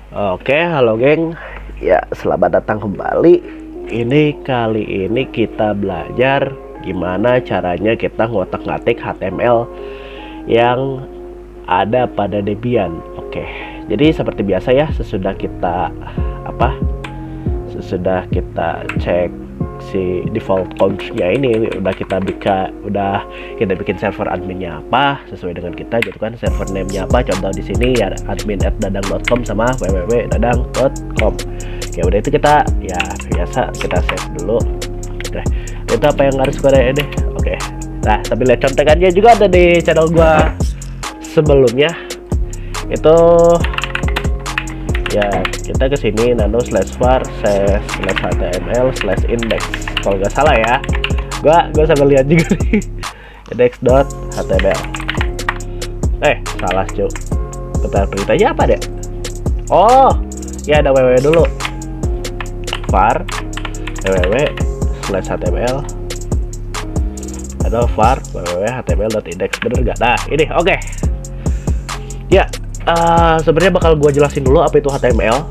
Oke, halo geng. Ya, selamat datang kembali. Kali ini kita belajar gimana caranya kita ngotak-ngatik HTML yang ada pada Debian. Oke. Jadi seperti biasa ya, sesudah kita cek si default country-nya ini udah kita bikin server adminnya apa sesuai dengan kita gitu kan, server name-nya apa, contoh di sini ya admin@dadang.com sama www.dadang.com. Oke, udah itu kita ya biasa kita save dulu. Oke, itu apa yang harus gue deh. Oke, nah tapi lihat contekannya juga ada di channel gua sebelumnya itu. Ya, kita ke sini nano/var/html/index kalau nggak salah ya. Gua sambil lihat juga nih. index.html. Salah cuy. Bentar, beritanya apa deh? Oh, ya ada www dulu. var www/html atau var www.html.index, bener nggak? Nah, ini oke. Ya, sebenarnya bakal gue jelasin dulu apa itu HTML.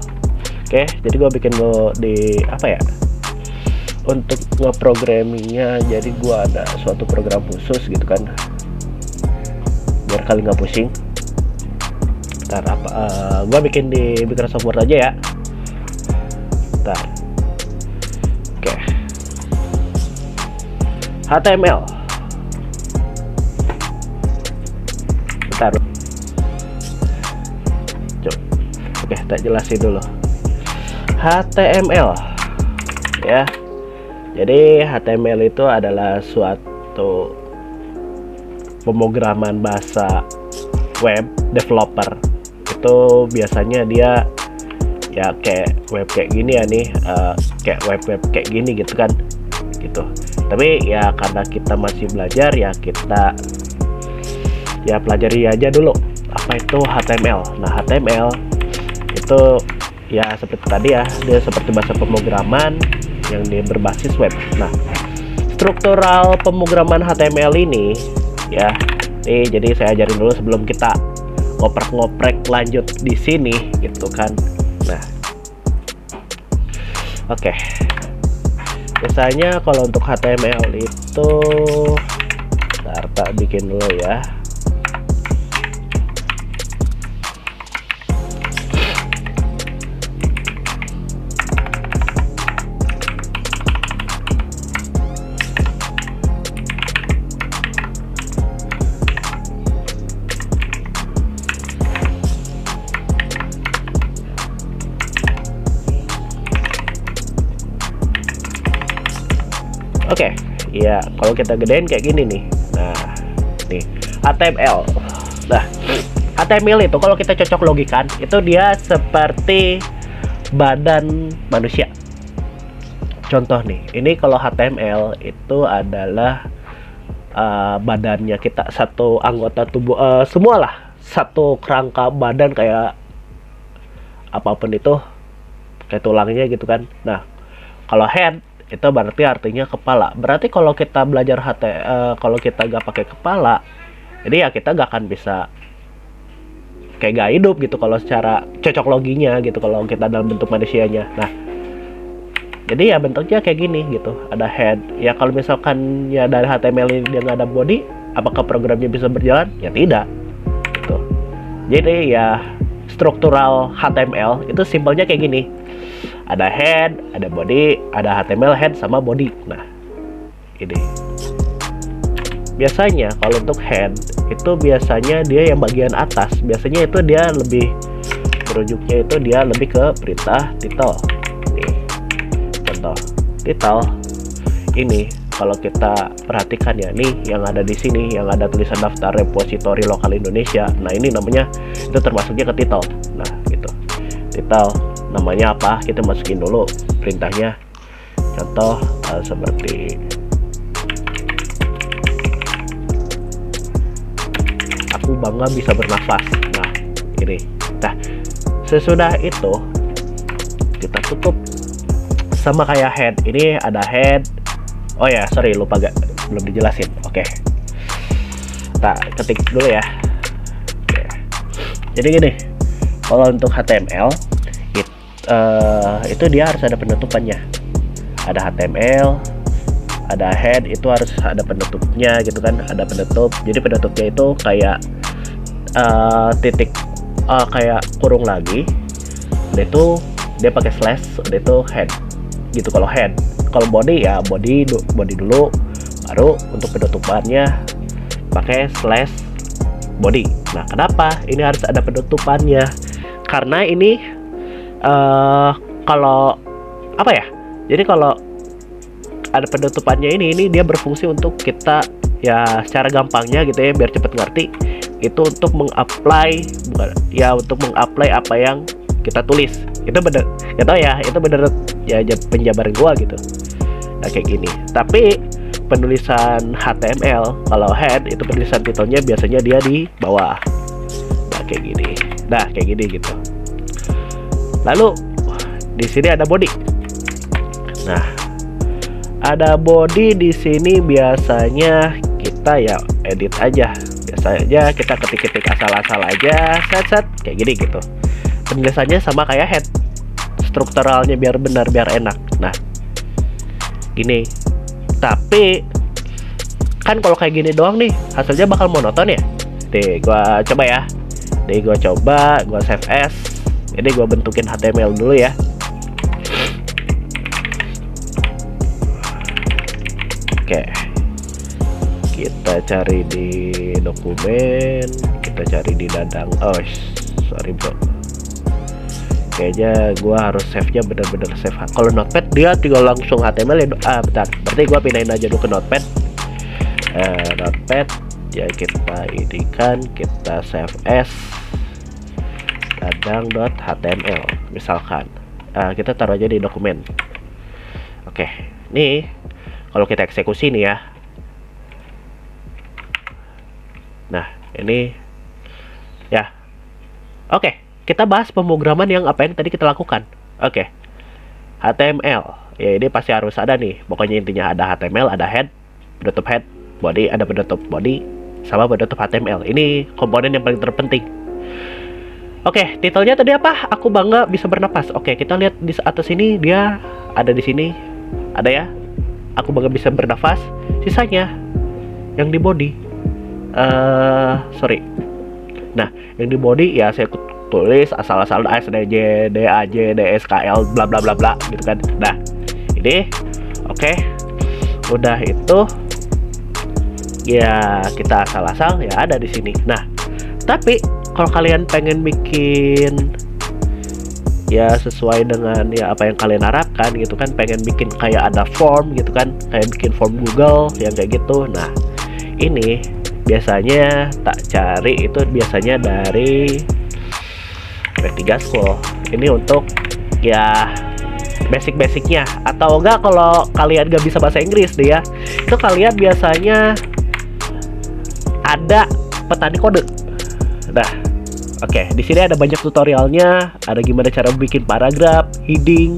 Oke, jadi gue bikin lo di untuk ngeprogrammingnya. Jadi gue ada suatu program khusus gitu kan, biar kalian nggak pusing. Ntar gue bikin di Microsoft Word aja ya. Ntar, oke. HTML. Bentar. Oke, tak jelasin dulu. HTML ya. Jadi HTML itu adalah suatu pemrograman bahasa web developer. Itu biasanya dia ya kayak web kayak gini ya nih, kayak web kayak gini gitu kan. Gitu. Tapi ya karena kita masih belajar ya kita ya pelajari aja dulu apa itu HTML. Nah, HTML itu ya seperti tadi ya, dia seperti bahasa pemrograman yang dia berbasis web. Nah, struktural pemrograman HTML ini ya, jadi saya ajarin dulu sebelum kita ngoprek lanjut di sini gitu kan. Nah, oke. Biasanya kalau untuk HTML itu tak bikin dulu ya. Oke, ya kalau kita gedein kayak gini nih. Nah, nih HTML. Nah, HTML itu kalau kita cocok logikan, itu dia seperti badan manusia. Contoh nih, ini kalau HTML itu adalah badannya kita, satu anggota tubuh, semualah satu kerangka badan kayak apapun itu, kayak tulangnya gitu kan. Nah, kalau head itu berarti artinya kepala. Berarti kalau kita belajar kalau kita gak pakai kepala, jadi ya kita gak akan bisa kayak gak hidup gitu kalau secara cocok loginya gitu, kalau kita dalam bentuk manusianya. Nah, jadi ya bentuknya kayak gini gitu, ada head. Ya kalau misalkan ya dari HTML ini dia nggak ada body, apakah programnya bisa berjalan? Ya tidak gitu. Jadi ya struktural HTML itu simpelnya kayak gini. Ada head, ada body, ada HTML head sama body. Nah, ini biasanya kalau untuk head itu biasanya dia yang bagian atas, biasanya itu dia lebih merujuknya itu dia lebih ke perintah title. Nih, contoh title ini kalau kita perhatikan ya, nih yang ada di sini yang ada tulisan daftar repositori lokal Indonesia. Nah, ini namanya itu termasuknya ke title. Nah, gitu. Title namanya apa, kita masukin dulu perintahnya. Contoh seperti aku bangga bisa bernafas. Nah, ini. Nah, sesudah itu kita tutup sama kayak head. Ini ada head. Oh ya, sorry lupa belum dijelasin. Oke. Kita ketik dulu ya. Oke. Jadi gini, kalau untuk HTML itu dia harus ada penutupannya. Ada HTML, ada head, itu harus ada penutupnya gitu kan, ada penutup. Jadi penutupnya itu kayak titik, kayak kurung lagi. Udah itu dia pakai slash, udah itu head gitu kalau head. Kalau body ya body dulu, baru untuk penutupannya pakai slash body. Nah, kenapa ini harus ada penutupannya? Karena ini kalau apa ya? Jadi kalau ada penutupannya ini dia berfungsi untuk kita ya secara gampangnya gitu ya, biar cepet ngerti. Itu untuk mengapply, bukan ya, untuk mengapply apa yang kita tulis. Itu bener, gak tau ya, itu bener ya penjabaran gua gitu. Nah kayak gini. Tapi penulisan HTML, kalau head itu penulisan titelnya biasanya dia di bawah. Nah kayak gini. Nah kayak gini gitu. Lalu di sini ada body. Nah, ada body di sini biasanya kita ya edit aja. Biasanya kita ketik-ketik asal-asal aja, set kayak gini gitu. Penulisannya sama kayak head. Strukturalnya biar benar, biar enak. Nah, gini. Tapi kan kalau kayak gini doang nih, hasilnya bakal monoton ya. Nih, gua coba ya. Nih, gua coba, gua save as. Ini gua bentukin HTML dulu ya. Oke, kita cari di dokumen, kita cari di dadang. Oh, sorry bro. Kayaknya gua harus save-nya bener-bener save. Kalau notepad dia tinggal langsung HTML ya. Bentar. Berarti gua pindahin aja dulu ke notepad. Notepad ya, kita edikan, kita save as dadang.html misalkan. Kita taruh aja di dokumen. Oke, nih kalau kita eksekusi nih ya. Nah, ini ya. Oke, kita bahas pemrograman yang apa yang tadi kita lakukan. Oke. HTML. Ya ini pasti harus ada nih. Pokoknya intinya ada HTML, ada head, penutup head, body, ada penutup body, sama penutup HTML. Ini komponen yang paling terpenting. Oke, titelnya tadi apa? Aku bangga bisa bernapas. Oke, kita lihat di atas ini, dia ada di sini. Ada ya? Aku bangga bisa bernafas. Sisanya yang di body, sorry. Nah, yang di body ya saya tulis asal-asal SDJ, DAJ, DSKL, bla bla bla bla gitu kan. Nah, ini oke. Udah itu ya kita asal-asal ya ada di sini. Nah, tapi kalau kalian pengen bikin ya sesuai dengan ya apa yang kalian harapkan gitu kan, pengen bikin kayak ada form gitu kan, kayak bikin form Google yang kayak gitu. Nah, ini biasanya tak cari itu biasanya dari Web3 School. Ini untuk ya basic-basicnya. Atau enggak kalau kalian gak bisa bahasa Inggris deh ya, itu kalian biasanya ada petani kode. Nah, oke, di sini ada banyak tutorialnya, ada gimana cara bikin paragraf, heading.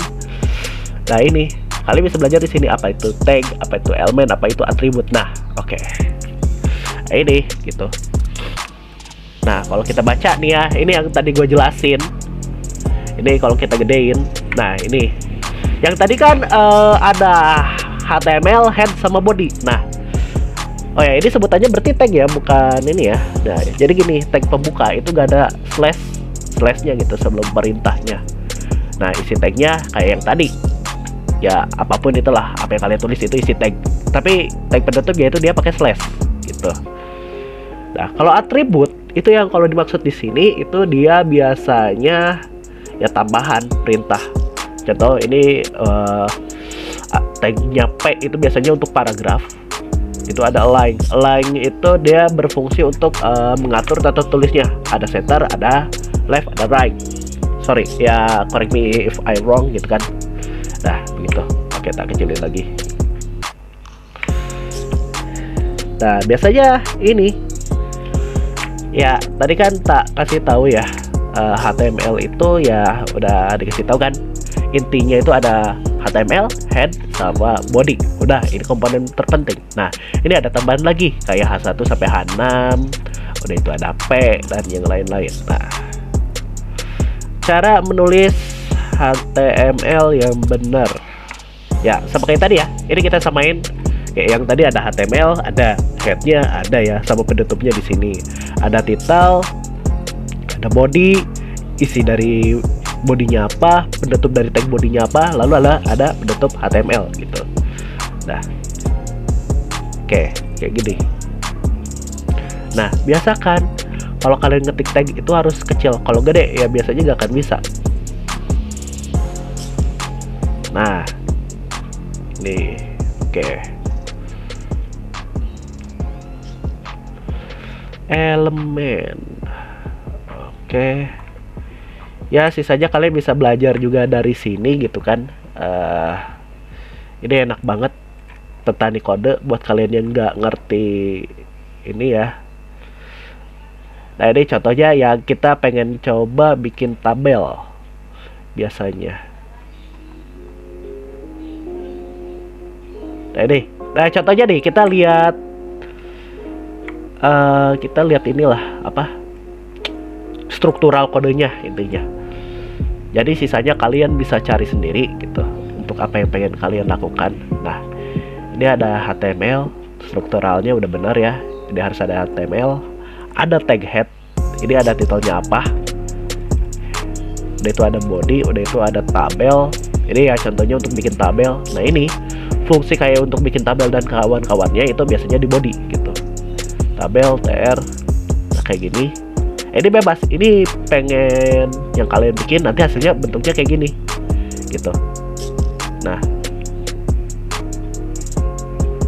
Nah, ini kalian bisa belajar di sini apa itu tag, apa itu elemen, apa itu atribut. Nah, oke. Nah, ini gitu. Nah, kalau kita baca nih ya, ini yang tadi gue jelasin. Ini kalau kita gedein. Nah, ini. Yang tadi kan ada HTML, head sama body. Nah, oh ya, ini sebutannya berarti tag ya, bukan ini ya. Nah, jadi gini, tag pembuka itu gak ada slashnya gitu sebelum perintahnya. Nah, isi tagnya kayak yang tadi. Ya, apapun itulah, apa yang kalian tulis itu isi tag. Tapi tag penutup ya itu dia pakai slash gitu. Nah, kalau atribut itu yang kalau dimaksud di sini itu dia biasanya ya tambahan perintah. Contoh ini tagnya P itu biasanya untuk paragraf. Itu ada align. Align itu dia berfungsi untuk mengatur tata tulisnya. Ada center, ada left, ada right. Sorry, ya correct me if I wrong gitu kan. Nah, begitu. Oke, tak kecilin lagi. Nah, biasanya ini ya tadi kan tak kasih tahu ya, HTML itu ya udah dikasih tahu kan. Intinya itu ada HTML, head, sama body. Udah, ini komponen terpenting. Nah, ini ada tambahan lagi kayak H1 sampai H6. Udah itu ada P dan yang lain-lain. Nah, cara menulis HTML yang benar. Ya, sama kayak tadi ya. Ini kita samain kayak yang tadi, ada HTML, ada headnya, ada ya, sama penutupnya di sini. Ada title, ada body, isi dari bodinya apa, penutup dari tag bodinya apa, lalu ada penutup HTML gitu. Nah, oke, kayak gini. Nah, biasakan kalau kalian ngetik tag itu harus kecil. Kalau gede ya biasanya nggak akan bisa. Nah, ini oke. Elemen. Oke. Ya, sisanya kalian bisa belajar juga dari sini gitu kan. Ini enak banget petani kode buat kalian yang nggak ngerti ini ya. Nah, ini contohnya yang kita pengen coba bikin tabel biasanya. Nah, ini. Nah, contohnya nih kita lihat inilah apa? Struktural kodenya intinya. Jadi sisanya kalian bisa cari sendiri gitu untuk apa yang pengen kalian lakukan. Nah, ini ada HTML, strukturalnya udah benar ya. Ini harus ada HTML, ada tag head, ini ada titelnya apa, udah itu ada body, udah itu ada tabel. Ini ya contohnya untuk bikin tabel. Nah, ini fungsi kayak untuk bikin tabel dan kawan-kawannya itu biasanya di body gitu. Tabel, tr, nah kayak gini. Ini bebas, ini pengen yang kalian bikin nanti hasilnya bentuknya kayak gini gitu. Nah,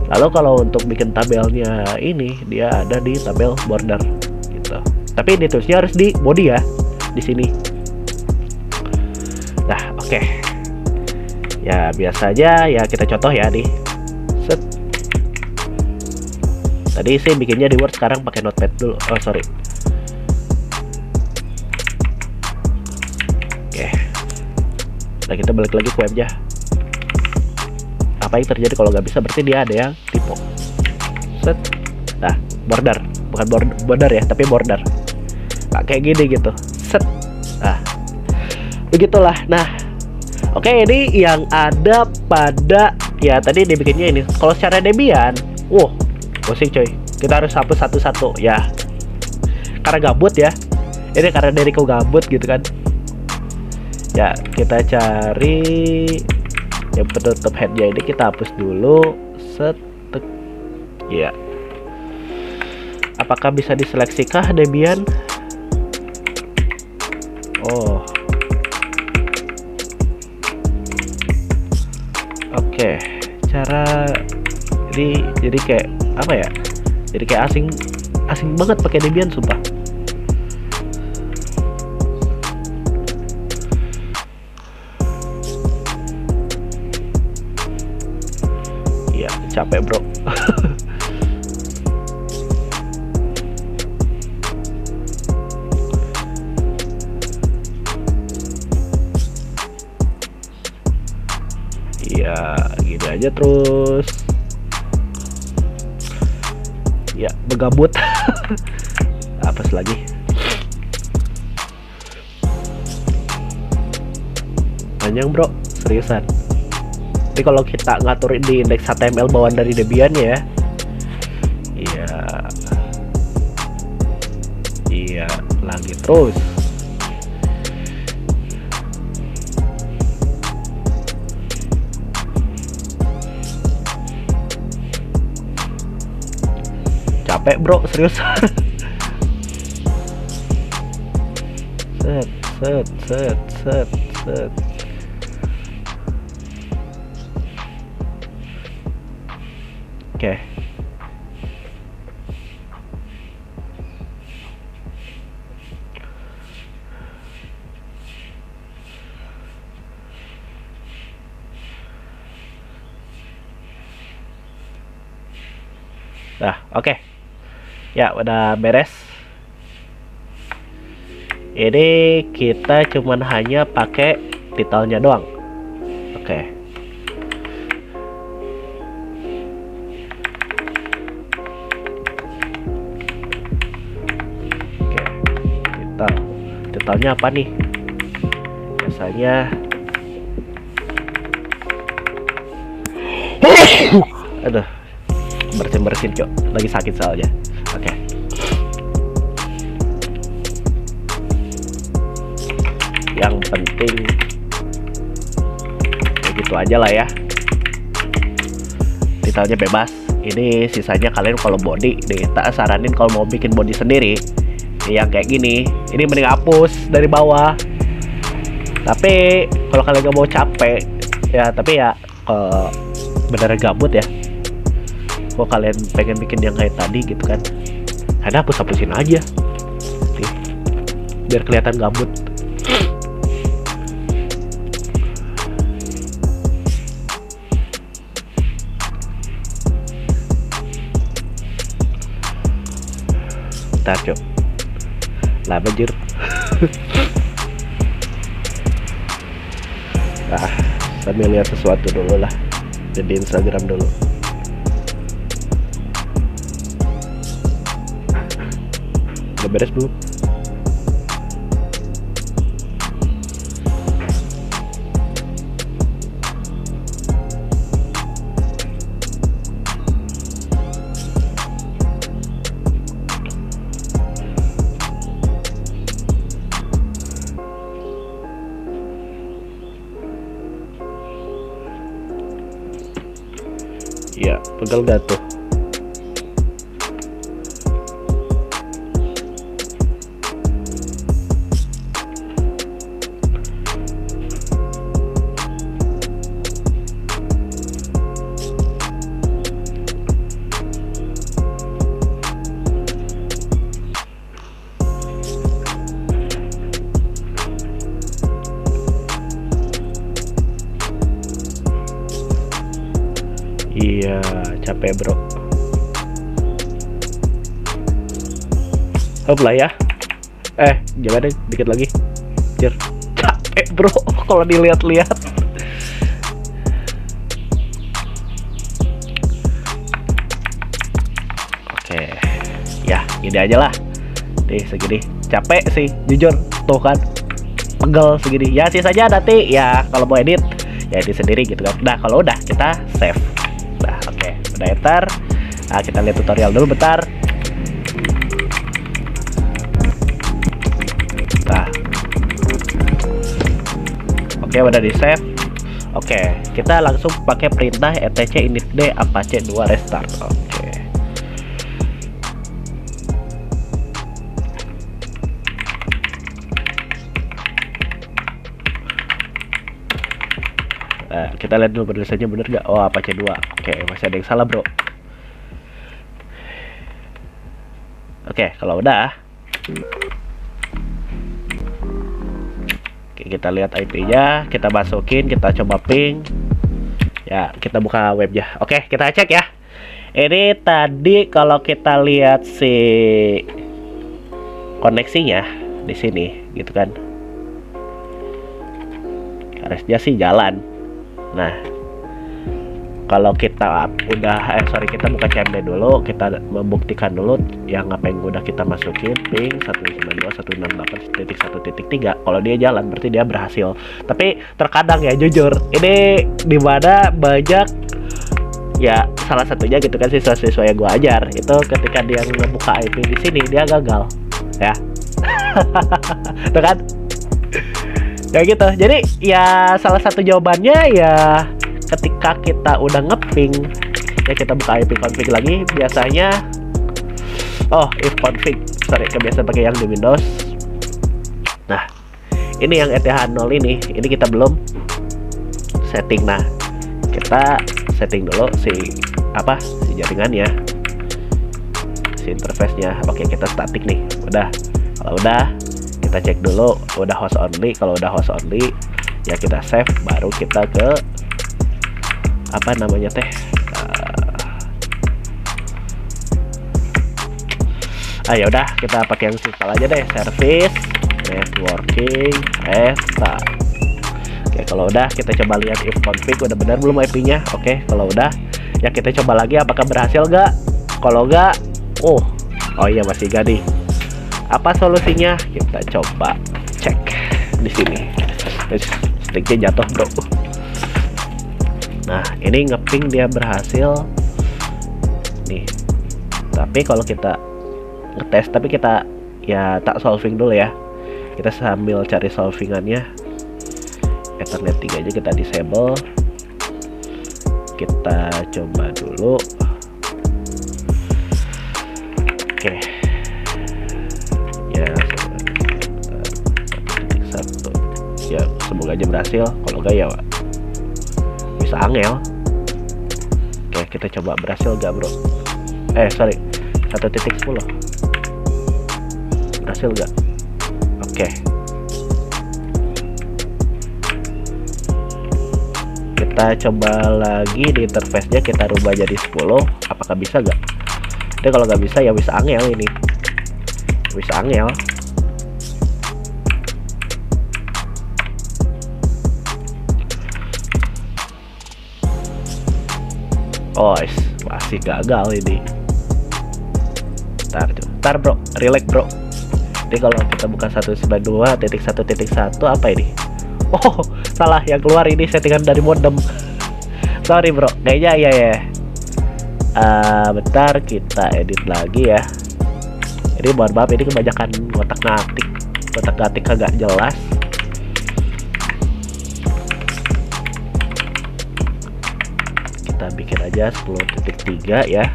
lalu kalau untuk bikin tabelnya ini dia ada di tabel border gitu. Tapi ditulisnya harus di body ya, di sini. Nah, oke. Ya, biasa aja ya, kita contoh ya nih. Set. Tadi sih bikinnya di Word, sekarang pakai Notepad dulu. Oh, sorry. Oke. Nah, kita balik lagi ke webnya. Apa yang terjadi kalau nggak bisa? Berarti dia ada yang typo. Set. Nah, border, bukan border ya, tapi border. Nah, kayak gini gitu. Set. Nah, begitulah. Nah, oke, ini yang ada pada ya tadi dibikinnya ini. Kalau secara Debian, pusing coy. Kita harus hapus satu-satu ya. Karena gabut ya. Ini karena Deriko gabut gitu kan. Ya, kita cari yang penutup headnya ini, kita hapus dulu. Set. Ya. Apakah bisa diseleksikah Debian? Oh. Oke, cara jadi kayak apa ya? Jadi kayak asing banget pakai Debian sumpah. Iya, capek bro. Ya gini aja terus ya, begabut. Apa lagi? Panjang bro, seriusan. Jadi kalau kita ngaturin di indeks HTML bawaan dari Debian ya, iya lagi terus. Capek bro, serius. set. Oke. Nah, oke. Ya, udah beres. Ini kita cuman hanya pakai titelnya doang. Oke. Oke. Titelnya apa nih? Biasanya Aduh, bersin cok, lagi sakit soalnya. Oke. Yang penting begitu aja lah ya. Detailnya bebas. Ini sisanya kalian kalau body nih, tak saranin kalau mau bikin body sendiri yang kayak gini, ini mending hapus dari bawah. Tapi kalau kalian gak mau capek ya, tapi ya beneran gabut ya, kalau kalian pengen bikin yang kayak tadi gitu kan, ada hapus-hapusin aja nih, biar kelihatan gabut. Bentar cok, lah banjir. Nah, sambil lihat sesuatu dulu lah di Instagram dulu. Udah beres belum? Ya, pegal gak tuh? Iya, capek bro. Hop lah ya. Jangan deh, dikit lagi. Jir, capek bro kalau dilihat-lihat. Oke, ya gini aja lah. Nih segini, capek sih, jujur. Tuh kan, pegel segini. Ya sisanya nanti ya kalau mau edit, ya edit sendiri gitu kan. Nah kalau udah kita save. Nah oke, udah enter. Nah kita lihat tutorial dulu bentar. Nah oke, udah di save. Oke, kita langsung pakai perintah etc init d apache 2 restart. Oke. Nah, kita lihat dulu penulisannya bener gak? Oh, apache 2. Oke, masih ada yang salah bro. Oke, kalau udah, oke, kita lihat IP-nya, kita masukin, kita coba ping. Ya, kita buka webnya. Oke, kita cek ya. Ini tadi kalau kita lihat si koneksinya di sini, gitu kan. Harusnya sih jalan. Nah, kalau kita udah kita buka CMD dulu, kita membuktikan dulu yang apa yang udah kita masukin ping 192.168.1.3. Kalau dia jalan berarti dia berhasil. Tapi terkadang ya jujur, ini dimana banyak ya, salah satunya gitu kan siswa-siswa yang gua ajar itu ketika dia ngebuka IP di sini dia gagal ya. Tuh kan, kayak gitu. Jadi ya salah satu jawabannya ya ketika kita udah ngeping ya, kita buka IP config lagi biasanya. If config, sorry, kebiasaan pakai yang di Windows. Nah ini yang ETH0 ini kita belum setting. Nah kita setting dulu si jaringannya, si interface nya. Oke, kita static nih. Udah, kalau udah kita cek dulu udah host only. Kalau udah host only ya kita save, baru kita ke apa namanya teh, ya udah kita pakai yang simpel aja deh, service networking restart. Oke, kalau udah kita coba lihat if config udah benar belum IP nya. Oke, kalau udah ya kita coba lagi apakah berhasil gak. Kalau gak, oh iya masih gak nih. Apa solusinya? Kita coba cek di sini. Sticknya jatuh bro. Nah, ini ngeping dia berhasil nih. Tapi kalau kita ngetes, tapi kita ya tak solving dulu ya. Kita sambil cari solvingannya. Ethernet 3 aja kita disable. Kita coba dulu. Oke. Ya, 1.1. Ya, semoga aja berhasil. Kalau enggak ya bisa angel. Oke, kita coba berhasil gak, bro? Sorry, 1.10 berhasil gak? Oke, kita coba lagi di interface-nya, kita rubah jadi 10. Apakah bisa gak? Tapi kalau nggak bisa ya bisa angel ini, bisa angel. Oh, masih gagal ini. Ntar bro, relax bro. Jadi kalau kita buka 192.1.1 apa ini? Oh, salah, yang keluar ini settingan dari modem. Sorry bro, kayaknya ya. Bentar, kita edit lagi ya. Ini mohon maaf, ini kebanyakan ngotak-ngatik agak jelas. Kita bikin aja 10.3 ya.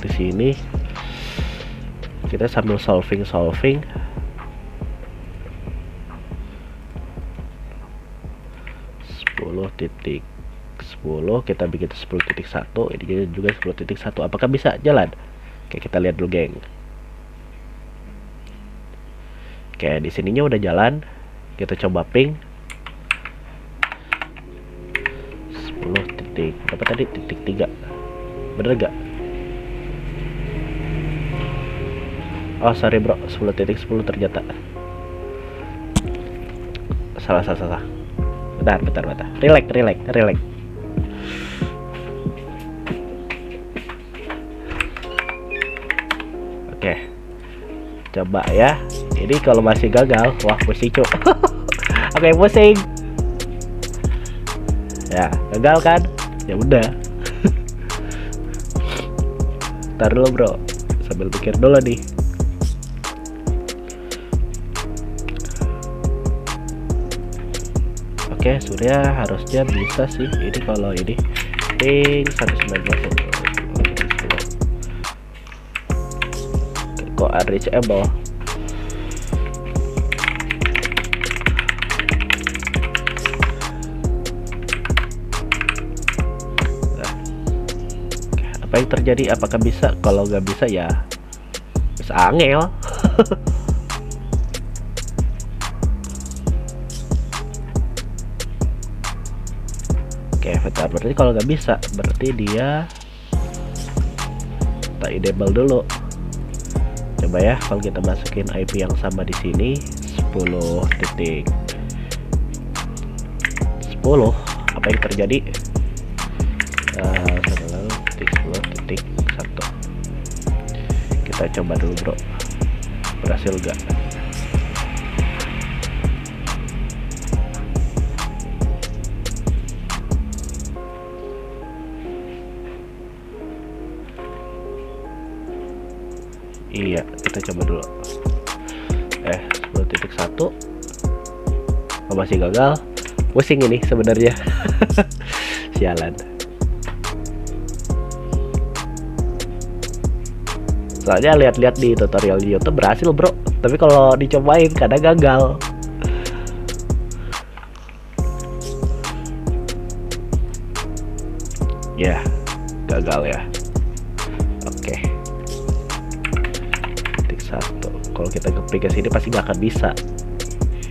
Di sini kita sambil solving. 10.10 kita bikin 10.1, ini juga 10.1. Apakah bisa jalan? Oke, kita lihat dulu geng. Oke, di sininya udah jalan. Kita coba ping 10 berapa tadi? Titik 3. Bener gak? Oh sorry bro, 10.10 ternyata. Salah. Bentar. Relax. Oke, coba ya. Ini kalau masih gagal, wah pusing cuk. Oke, pusing. Ya, gagal kan? Ya udah. Ntar dulu bro, sambil pikir dulu nih. Oke, Surya harusnya bisa sih. Ini kalau ini ping 119 kok unreachable. Nah, apa yang terjadi? Apakah bisa? Kalau nggak bisa ya bisa angel. Oke, bentar, berarti kalau nggak bisa berarti dia tak enable dulu. Coba ya, kalau kita masukin IP yang sama di sini 10.10, apa yang terjadi? 10.1. Kita coba dulu bro, berhasil gak? Iya, kita coba dulu. 10.1. Oh, masih gagal. Pusing ini sebenarnya. Sialan. Soalnya lihat-lihat di tutorial di YouTube berhasil, bro. Tapi kalau dicobain kadang gagal. Ya, gagal ya. Oke. Kalau kita keplik ke sini pasti nggak akan bisa.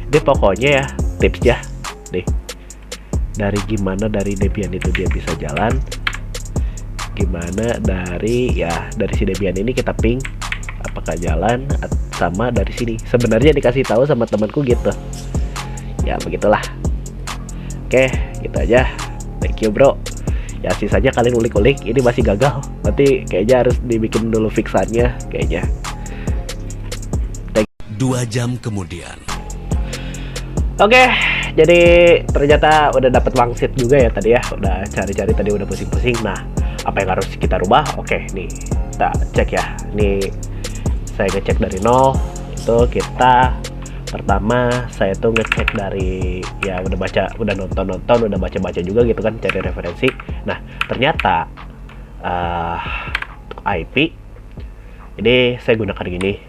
Ini pokoknya ya tipsnya nih, dari gimana dari Debian itu dia bisa jalan, gimana dari si Debian ini kita ping apakah jalan, sama dari sini sebenarnya dikasih tahu sama temanku gitu ya, begitulah. Oke, gitu aja. Thank you bro. Ya sisanya kalian ulik-ulik. Ini masih gagal, nanti kayaknya harus dibikin dulu fixannya kayaknya. 2 jam kemudian. Oke, jadi ternyata udah dapat wangsit juga ya tadi ya. Udah cari-cari tadi, udah pusing-pusing. Nah, apa yang harus kita rubah? Oke, nih kita cek ya. Nih saya ngecek dari nol. Itu kita pertama saya tuh ngecek dari ya udah nonton, udah baca juga gitu kan, cari referensi. Nah, ternyata IP ini saya gunakan gini.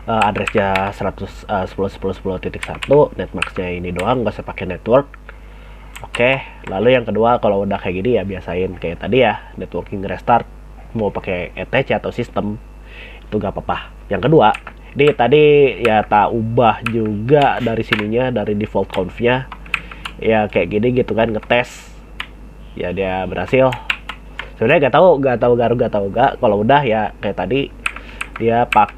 Addressnya 110.10.10.1, netmasknya ini doang, nggak usah pakai network. Oke, lalu yang kedua kalau udah kayak gini ya biasain kayak tadi ya, networking restart, mau pakai ETC atau sistem itu nggak apa-apa. Yang kedua, ini tadi ya tak ubah juga dari sininya, dari default confnya ya kayak gini gitu kan, ngetes ya dia berhasil. Sebenarnya nggak tahu kalau udah ya kayak tadi dia pakai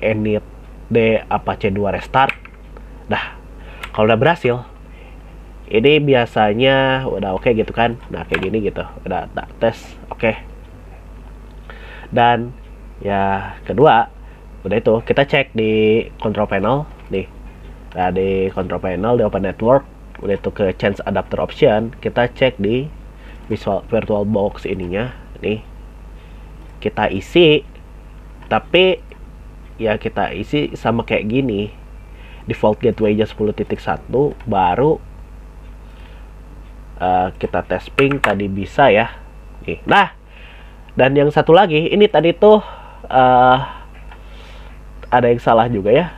init D Apache 2 restart. Nah, kalau udah berhasil, ini biasanya udah oke gitu kan. Nah, kayak gini gitu, udah tak tes oke. Dan ya kedua, udah itu kita cek di control panel nih. Nah, di control panel di open network, udah itu ke change adapter option, kita cek di VirtualBox ininya nih. Kita isi, tapi ya kita isi sama kayak gini, default gateway-nya 10.1, baru kita tes ping tadi bisa ya nih. Nah, dan yang satu lagi ini tadi tuh ada yang salah juga ya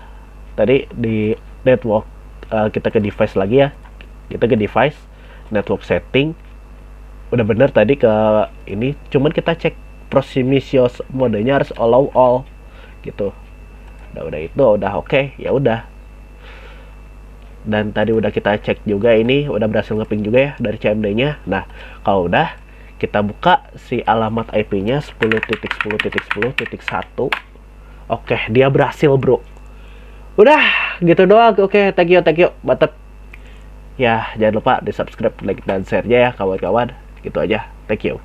tadi di network. Kita ke device lagi ya, kita ke device network setting, udah bener tadi ke ini, cuman kita cek Proximisios modenya harus allow all gitu. Udah itu udah oke, ya udah. Dan tadi udah kita cek juga, ini udah berhasil ngeping juga ya dari CMD-nya. Nah, kalau udah kita buka si alamat IP-nya 10.10.10.1. Oke, dia berhasil, bro. Udah gitu doang. Oke, thank you, mantap. Ya, jangan lupa di subscribe, like, dan share-nya ya kawan-kawan. Gitu aja, thank you.